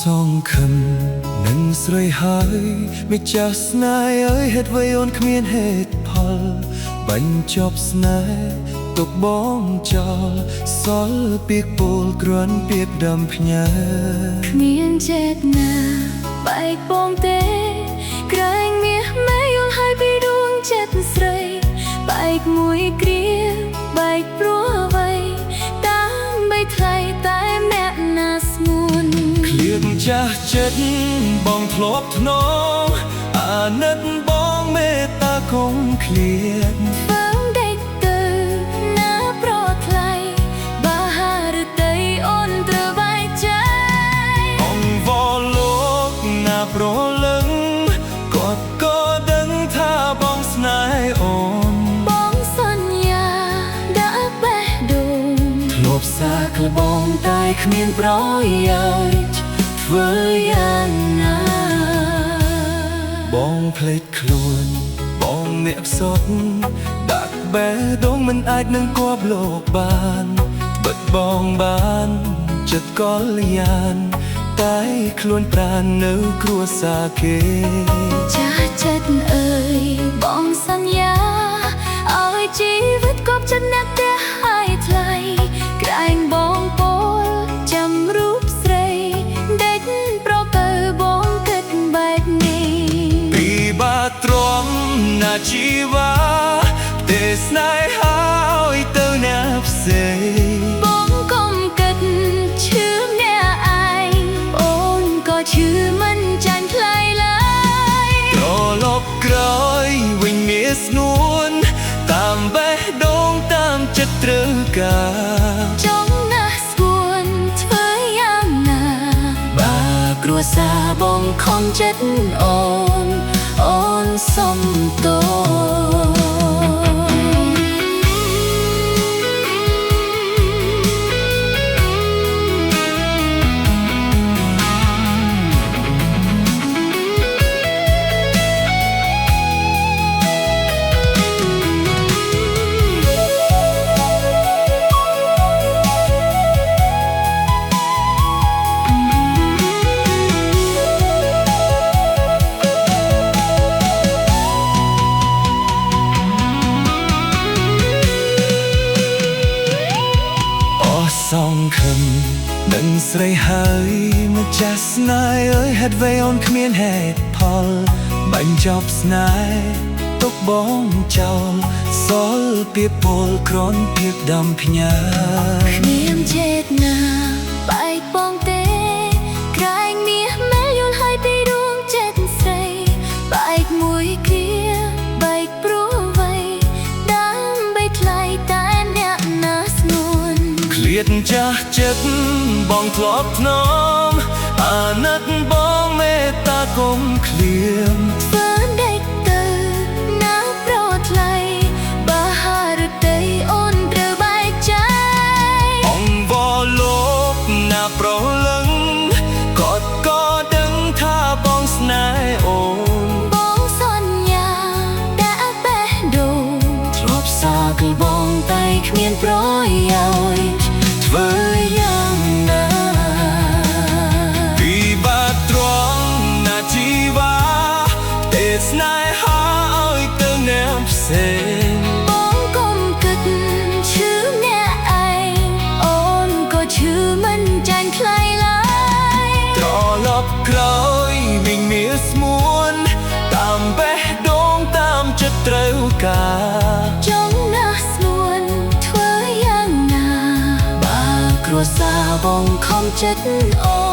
សងខឹមនឹងស្រីហើយមិនចាស់ស្នេហ៍អើយហេតុអ្វីអូនគ្មានហេតុផលបញ្ចប់ស្នេហ៍ទុកបងចោលសល់ពាក្យពោលគ្រាន់ពាក្យដំផ្ញើគ្មានចេតនាបែកបងទេក្រែងមាសម៉ែយល់ហើយពីដួងចិត្តស្រីបែកមួយគ្រាបែកព្រោះអ្វីតាមបីថ្លៃតែអ្នកណាស្ងួនឃ្លៀងចាស់ចិត្តបងធ្លាប់ធ្នងអាណិតបងមេត្តាគង់ឃ្លៀងបើងដេកទៅណាប្រថ្លៃបាហារតីអូនត្រូវបែកใจអងវល់លោកណាប្រលឹងគាត់ក៏ដឹងថាបងស្នេហ៍អូនបងសន្យាដាក់បេះដូងធ្លាប់សាក្លបងតែគ្មានប្រយោជន៍ធ្វើយ៉ាងណាបងភ្លេចខ្លួនបងអ្នកផ្សត់ដាក់បេះដូងមិនអាចនឹងគប់លោកបានបិទបងបានចិត្តកលយានតែខ្លួនប្រាណនៅគ្រួសារគេចាស់ចិត្តអើយបងសន្យាឲ្យជីវិតគប់ចិត្តអ្នកផ្ទះឲ្យថ្លៃក្រែងបងពោលចាំរូបស្រីដេចប្រកើបងគិតបែបនេះពីបាទ្រាំណាជីវ៉ាទេស្នេហាឲ្យទៅអ្នកផ្សេងបងកុំគិតឈឺអ្នកឯងអូនក៏ឈឺមិនចាញ់ថ្លៃឡើយត្រឡប់ក្រោយវិញមាសស្នួនតាមបេះដូងតាមចិត្តត្រូវការចង់ណាស់ស្គួនធ្វើយ៉ាងណាបាគ្រួសារបងខំចិត្តអូនសំទោសងខឹមនឹងស្រីហើយមកចាស់ស្នេហ៍អើយហេតុអ្វីអូនគ្មានហេតុផលបញ្ចប់ស្នេហ៍ទុកបងចោលសល់ពាក្យពោលគ្រាន់ពាក្យដំផ្ញើគ្មានចេតនាបែកបងទេក្រែងមាសម៉ែយល់ហើយពីដួងចិត្តស្រីបែកមួយគ្រាបែកព្រោះអ្វីដើម្បីថ្លៃតែអ្នកណាស្ងួនឃ្លាតចាស់ចិត្តបងធ្លាប់ធ្នមអាណិតបងមេត្តាគង់ឃ្លៀមធ្វើដេកទៅណាប្រថ្លៃបាហារតីអូនត្រូវបែកใจអងវល់លោកណាប្រលឹងគាត់ក៏ដឹងថាបងស្នេហ៍អូនបងសន្យាដាក់បេះដូងធ្លាប់សាក្លបងតែគ្មានប្រយោជន៍ធ្វើយ៉ាងណាពីបាទ្រាំណាជីវ៉ាទេស្នេហាឲ្យទៅអ្នកផ្សេងបងកុំគិតឈឺអ្នកឯងអូនក៏ឈឺមិនចាញ់ថ្លៃឡើយត្រឡប់ក្រោយវិញមាសស្មួនតាមបេះដូងតាមចិត្តត្រូវការចង់ណាស់ស្នួនធ្វើយ៉ាងណាគ្រួសារបងខំចិត្តអូ